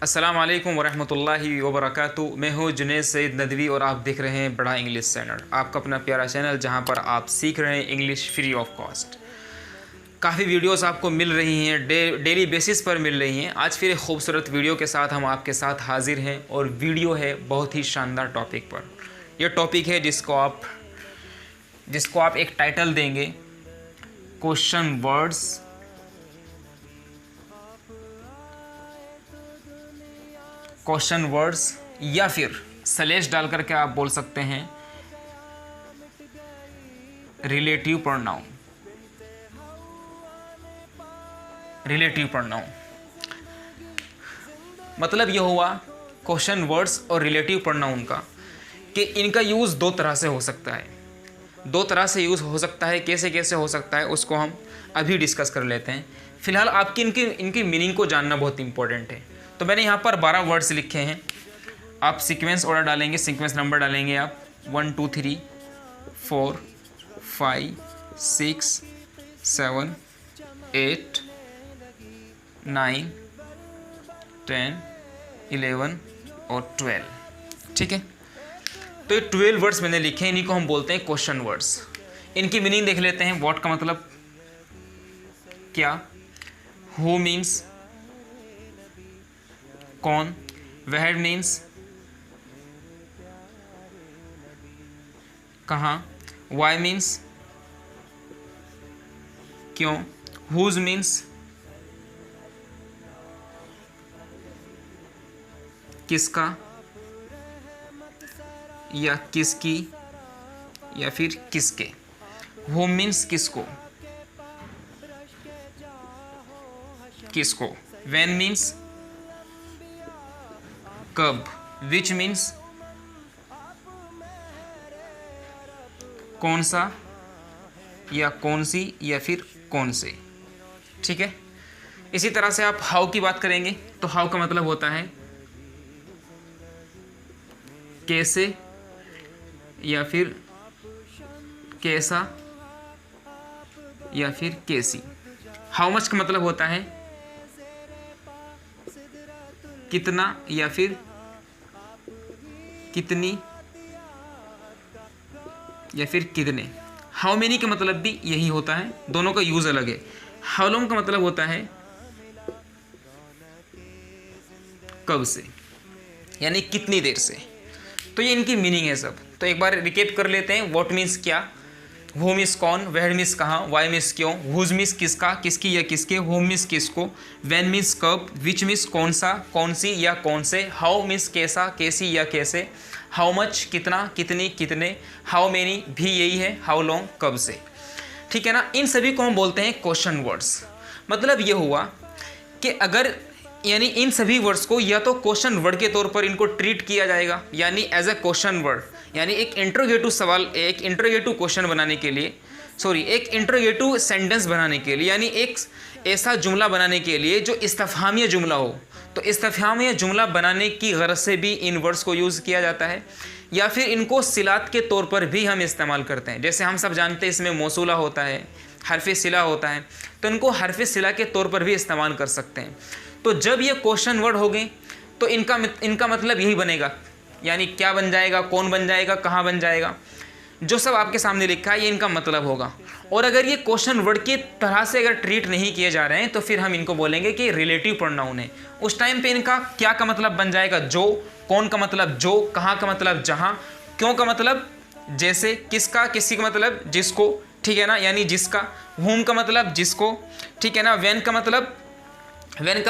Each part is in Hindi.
अस्सलाम वालेकुम वरहमतुल्लाहि वबरकातुहू। मैं हूँ जुनैद सईद नदवी और आप देख रहे हैं बड़ा इंग्लिश चैनल, आपका अपना प्यारा चैनल जहाँ पर आप सीख रहे हैं इंग्लिश फ्री ऑफ कॉस्ट। काफ़ी वीडियोस आपको मिल रही हैं, डेली बेसिस पर मिल रही हैं। आज फिर एक खूबसूरत वीडियो के साथ हम आपके साथ हाजिर हैं और वीडियो है बहुत ही शानदार टॉपिक पर। यह टॉपिक है जिसको आप एक टाइटल देंगे, क्वेश्चन वर्ड्स या फिर स्लैश डाल करके आप बोल सकते हैं रिलेटिव प्रोनाउन। मतलब यह हुआ क्वेश्चन वर्ड्स और रिलेटिव प्रोनाउन का कि इनका यूज़ दो तरह से हो सकता है। यूज़ हो सकता है। कैसे कैसे हो सकता है उसको हम अभी डिस्कस कर लेते हैं। फिलहाल आपकी इनकी मीनिंग को जानना बहुत इंपॉर्टेंट है। तो मैंने यहाँ पर 12 वर्ड्स लिखे हैं। आप सीक्वेंस ऑर्डर डालेंगे, सीक्वेंस नंबर डालेंगे आप 1 2 3 4 5 6 7 8 9 10 11 और 12। ठीक है, तो ये 12 वर्ड्स मैंने लिखे हैं, इन्हीं को हम बोलते हैं क्वेश्चन वर्ड्स। इनकी मीनिंग देख लेते हैं। व्हाट का मतलब क्या, हु मीन्स कौन, वेयर मीन्स कहाँ, वाई मीन्स क्यों, हुज मीन्स किसका या किसकी या फिर किसके, होम मीन्स किसको, व्हेन मीन्स कब, विच मीन्स कौन सा या कौन सी या फिर कौन से। ठीक है, इसी तरह से आप हाउ की बात करेंगे तो हाउ का मतलब होता है कैसे या फिर कैसा या फिर कैसी। हाउ मच का मतलब होता है कितना या फिर कितनी या फिर कितने। हाउ मेनी का मतलब भी यही होता है, दोनों का यूज अलग है। हाउ लॉन्ग का मतलब होता है कब से, यानी कितनी देर से। तो ये इनकी मीनिंग है सब। तो एक बार रिकेप कर लेते हैं। व्हाट मीन्स क्या, हु मीन्स कौन, वेयर मीन्स कहाँ, वाई मीन्स क्यों, हुज मीन्स किसका, किसकी या किसके, होम मीन्स किसको, व्हेन मीन्स कब, विच मीन्स कौन सा, कौन सी या कौन से, हाउ मीन्स कैसा, कैसी या कैसे, हाउ मच कितना, कितनी, कितने, हाउ मेनी भी यही है, हाउ लॉन्ग कब से। ठीक है ना, इन सभी को हम बोलते हैं क्वेश्चन वर्ड्स। मतलब ये हुआ कि अगर यानी इन सभी वर्ड्स को या तो क्वेश्चन वर्ड के तौर पर इनको ट्रीट किया जाएगा, यानी एज ए क्वेश्चन वर्ड, यानी एक इंट्रोगेटिव सवाल, एक इंट्रोगेटिव क्वेश्चन बनाने के लिए, एक इंट्रोगेटिव सेंटेंस बनाने के लिए, यानी एक ऐसा जुमला बनाने के लिए जो इस्तिफहामिया जुमला हो। तो इस्तिफहामिया जुमला बनाने की गरज से भी इन वर्ड्स को यूज़ किया जाता है, या फिर इनको सिलात के तौर पर भी हम इस्तेमाल करते हैं। जैसे हम सब जानते हैं इसमें मौसूला होता है, हरफ सिला होता है, तो इनको हरफ सिला के तौर पर भी इस्तेमाल कर सकते हैं। तो जब ये क्वेश्चन वर्ड हो गए तो इनका मतलब यही बनेगा, यानी क्या बन जाएगा, कौन बन जाएगा, कहाँ बन जाएगा, जो सब आपके सामने लिखा है ये इनका मतलब होगा। और अगर ये क्वेश्चन वर्ड की तरह से अगर ट्रीट नहीं किए जा रहे हैं तो फिर हम इनको बोलेंगे कि रिलेटिव प्रोनाउन है। उस टाइम पे इनका क्या का मतलब बन जाएगा जो, कौन का मतलब जो, कहाँ का मतलब जहाँ, क्यों का मतलब जैसे, किसका, किसी का मतलब जिसको, ठीक है ना, यानी जिसका, हुम का मतलब जिसको, ठीक है ना, वेन का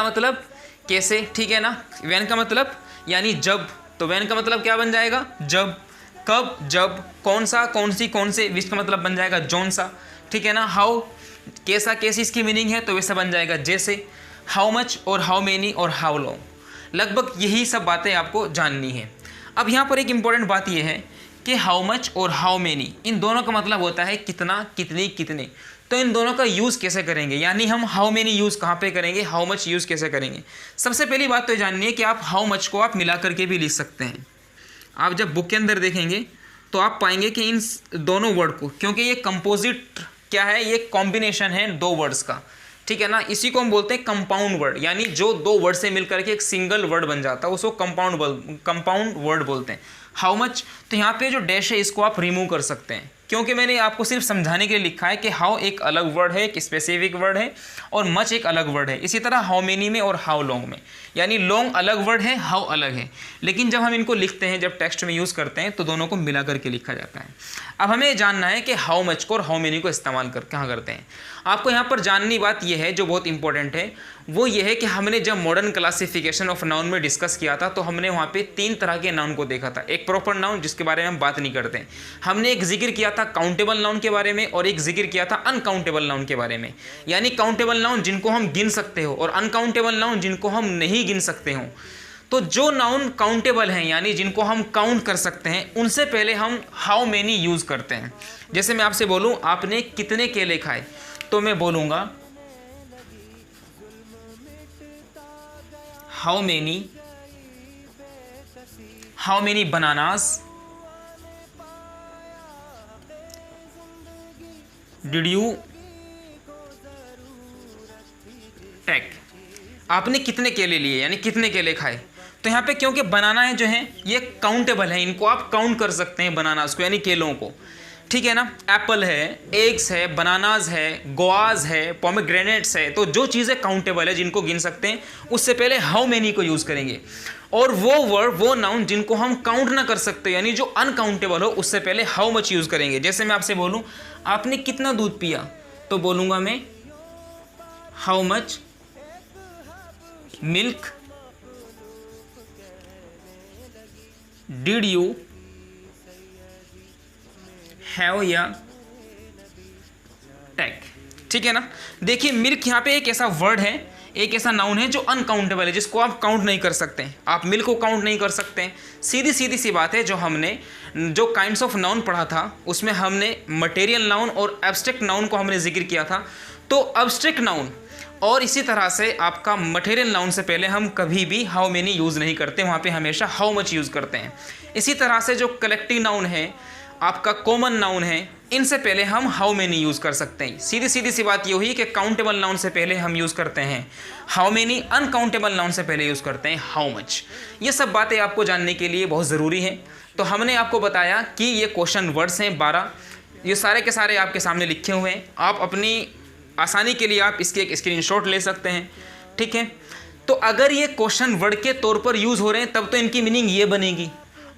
मतलब कैसे, ठीक है ना, वेन का मतलब यानी जब, तो वेन का मतलब क्या बन जाएगा जब, कब जब, कौन सा कौन सी कौन से, विच का मतलब बन जाएगा जौन सा, ठीक है ना, हाउ कैसा कैसी इसकी मीनिंग है तो वैसा बन जाएगा जैसे, हाउ मच और हाउ मेनी और हाउ लॉन्ग। लगभग यही सब बातें आपको जाननी है। अब यहाँ पर एक इम्पॉर्टेंट बात यह है कि हाउ मच और हाउ मेनी, इन दोनों का मतलब होता है कितना, कितनी, कितने। तो इन दोनों का यूज़ कैसे करेंगे, यानी हम हाउ मेनी यूज़ कहाँ पे करेंगे, हाउ मच यूज़ कैसे करेंगे। सबसे पहली बात तो जाननी है कि आप हाउ मच को आप मिला करके भी लिख सकते हैं। आप जब बुक के अंदर देखेंगे तो आप पाएंगे कि इन दोनों वर्ड को, क्योंकि ये कंपोजिट क्या है, ये कॉम्बिनेशन है दो वर्ड्स का, ठीक है ना। इसी को हम बोलते हैं कंपाउंड वर्ड, यानी जो दो वर्ड से मिलकर के एक सिंगल वर्ड बन जाता है उसको कंपाउंड वर्ड बोलते हैं। हाउ मच, तो यहाँ पे जो डैश है इसको आप रिमूव कर सकते हैं, क्योंकि मैंने आपको सिर्फ समझाने के लिए लिखा है कि हाउ एक अलग वर्ड है, एक स्पेसिफिक वर्ड है, और मच एक अलग वर्ड है। इसी तरह हाउ मेनी में और हाउ लॉन्ग में, यानी लॉन्ग अलग वर्ड है, हाउ अलग है, लेकिन जब हम इनको लिखते हैं, जब टेक्स्ट में यूज़ करते हैं तो दोनों को मिला करके लिखा जाता है। अब हमें जानना है कि हाउ मच को और हाउ मेनी को इस्तेमाल कहाँ करते हैं। आपको यहाँ पर जाननी बात यह है जो बहुत इंपॉर्टेंट है, वो ये है कि हमने जब मॉडर्न क्लासिफिकेशन ऑफ नाउन में डिस्कस किया था तो हमने वहाँ पे 3 तरह के नाउन को देखा था। एक प्रॉपर नाउन जिसके बारे में हम बात नहीं करते, हमने एक जिक्र किया था काउंटेबल नाउन के बारे में, और एक जिक्र किया था अनकाउंटेबल नाउन के बारे में। यानी काउंटेबल नाउन जिनको हम गिन सकते हो और अनकाउंटेबल नाउन जिनको हम नहीं गिन सकते हो। तो जो नाउन काउंटेबल हैं यानी जिनको हम काउंट कर सकते हैं, उनसे पहले हम हाउ मेनी यूज़ करते हैं। जैसे मैं आपसे बोलूँ आपने कितने केले खाए, तो मैं बोलूँगा how many bananas did you take, आपने कितने केले लिए यानी कितने केले खाए। तो यहाँ पे क्योंकि बनाना है जो है ये काउंटेबल है, इनको आप काउंट कर सकते हैं बनानास को यानी केलों को, ठीक है ना। एप्पल है, एग्स है, बनानाज है, गोआज है, पोमेग्रेनेट्स है, तो जो चीज़ें काउंटेबल है जिनको गिन सकते हैं उससे पहले हाउ मेनी को यूज़ करेंगे। और वो वर्ड वो नाउन जिनको हम काउंट ना कर सकते यानी जो अनकाउंटेबल हो उससे पहले हाउ मच यूज़ करेंगे। जैसे मैं आपसे बोलूँ आपने कितना दूध पिया, तो बोलूँगा मैं how much milk did you have या टेक, ठीक है ना। देखिए मिल्क यहाँ पे एक ऐसा वर्ड है, एक ऐसा नाउन है जो अनकाउंटेबल है, जिसको आप काउंट नहीं कर सकते। आप मिल्क को काउंट नहीं कर सकते। सीधी सी बात है। जो हमने जो काइंड्स ऑफ नाउन पढ़ा था उसमें हमने मटेरियल नाउन और एब्स्ट्रैक्ट नाउन को हमने जिक्र किया था। तो एब्स्ट्रैक्ट नाउन और इसी तरह से आपका मटेरियल नाउन से पहले हम कभी भी हाउ मेनी यूज़ नहीं करते, वहाँ पे हमेशा हाउ मच यूज़ करते हैं। इसी तरह से जो कलेक्टिव नाउन है, आपका कॉमन नाउन है, इनसे पहले हम हाउ मेनी यूज़ कर सकते हैं। सीधी सी बात ये हुई कि काउंटेबल नाउन से पहले हम यूज़ करते हैं हाउ मेनी, अनकाउंटेबल नाउन से पहले यूज़ करते हैं हाउ मच। ये सब बातें आपको जानने के लिए बहुत ज़रूरी हैं। तो हमने आपको बताया कि ये क्वेश्चन वर्ड्स हैं 12, ये सारे के सारे आपके सामने लिखे हुए हैं। आप अपनी आसानी के लिए आप इसके एक स्क्रीनशॉट ले सकते हैं, ठीक है। तो अगर ये क्वेश्चन वर्ड के तौर पर यूज़ हो रहे हैं तब तो इनकी मीनिंग ये बनेगी,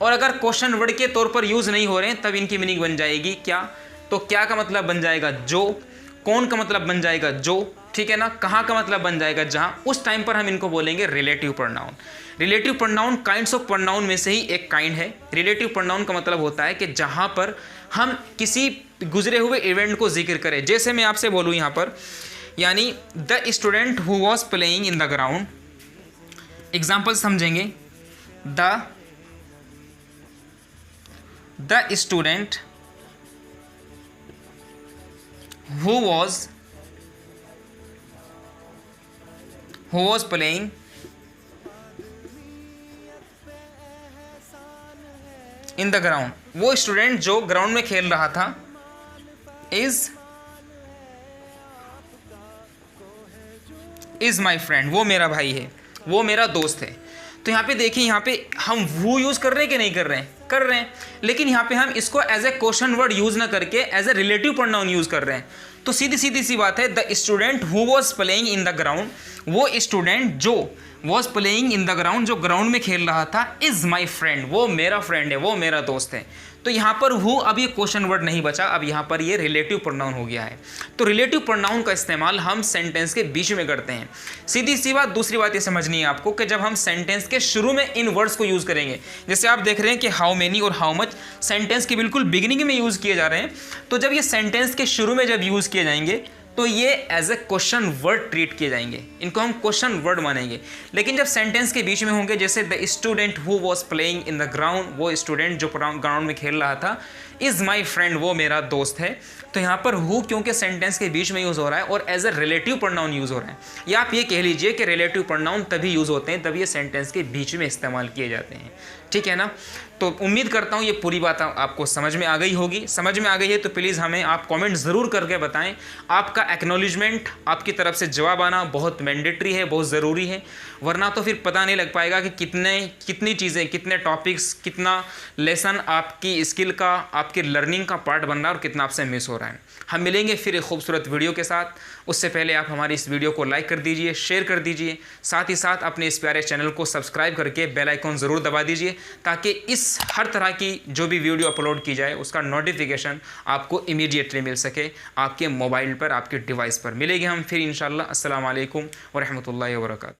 और अगर क्वेश्चन वर्ड के तौर पर यूज़ नहीं हो रहे हैं तब इनकी मीनिंग बन जाएगी क्या। तो क्या का मतलब बन जाएगा जो, कौन का मतलब बन जाएगा जो, ठीक है ना। कहाँ का मतलब बन जाएगा जहाँ। उस टाइम पर हम इनको बोलेंगे relative pronoun. Relative pronoun kinds of pronoun में से ही एक काइंड है। रिलेटिव प्रोनाउन का मतलब होता है कि जहाँ पर हम किसी गुजरे हुए इवेंट को जिक्र करें। जैसे मैं आपसे बोलूँ यहाँ पर, यानी the student who was playing in the ground, example समझेंगे। The student who was playing in the ground, वो स्टूडेंट जो ग्राउंड में खेल रहा था, is my friend, वो मेरा भाई है, वो मेरा दोस्त है। तो यहाँ पे देखिए, यहाँ पे हम वो यूज़ कर रहे हैं कि नहीं कर रहे हैं, कर रहे हैं, लेकिन यहाँ पे हम इसको as a question word use ना करके as a relative pronoun use कर रहे हैं। तो सीधी सी बात है, the student who was playing in the ground, वो स्टूडेंट जो was playing in the ground, जो ग्राउंड में खेल रहा था, इज़ माई फ्रेंड, वो मेरा फ्रेंड है, वो मेरा दोस्त है। तो यहाँ पर हु अब ये क्वेश्चन वर्ड नहीं बचा, अब यहाँ पर ये रिलेटिव प्रोनाउन हो गया है। तो रिलेटिव प्रोनाउन का इस्तेमाल हम सेंटेंस के बीच में करते हैं। सीधी सी बात। दूसरी बात ये समझनी है आपको कि जब हम सेंटेंस के शुरू में इन वर्ड्स को यूज़ करेंगे, जैसे आप देख रहे हैं कि हाउ मेनी और हाउ मच सेंटेंस के बिल्कुल बिगिनिंग में यूज़ किए जा रहे हैं, तो जब ये सेंटेंस के शुरू में जब यूज़ किए जाएंगे तो ये as a question word treat किए जाएंगे, इनको हम क्वेश्चन वर्ड मानेंगे। लेकिन जब सेंटेंस के बीच में होंगे, जैसे the student who was playing in the ground, वो स्टूडेंट जो ग्राउंड में खेल रहा था, इज़ माई फ्रेंड, वो मेरा दोस्त है। तो यहाँ पर हु क्योंकि सेंटेंस के बीच में यूज़ हो रहा है और as a relative pronoun use हो रहा है, या आप ये कह लीजिए कि रिलेटिव प्रोनाउन तभी यूज़ होते हैं, तभी ये सेंटेंस के बीच में इस्तेमाल किए जाते हैं। ठीक है ना। तो उम्मीद करता हूँ ये पूरी बात आपको समझ में आ गई होगी। समझ में आ गई है तो प्लीज़ हमें आप कमेंट ज़रूर करके बताएं। आपका एक्नॉलेजमेंट, आपकी तरफ से जवाब आना बहुत मैंडेटरी है, बहुत ज़रूरी है, वरना तो फिर पता नहीं लग पाएगा कि कितनी चीज़ें, कितने टॉपिक्स, कितना लेसन आपकी स्किल का, आपकी लर्निंग का पार्ट बन रहा है और कितना आपसे मिस हो रहा है। हम मिलेंगे फिर एक खूबसूरत वीडियो के साथ। उससे पहले आप हमारी इस वीडियो को लाइक कर दीजिए, शेयर कर दीजिए, साथ ही साथ अपने इस प्यारे चैनल को सब्सक्राइब करके बेल आइकॉन ज़रूर दबा दीजिए, ताकि इस हर तरह की जो भी वीडियो अपलोड की जाए उसका नोटिफिकेशन आपको इमीडिएटली मिल सके आपके मोबाइल पर, आपके डिवाइस पर। मिलेंगे हम फिर इंशाल्लाह। अस्सलाम वालेकुम व रहमतुल्लाहि व बरकातहू।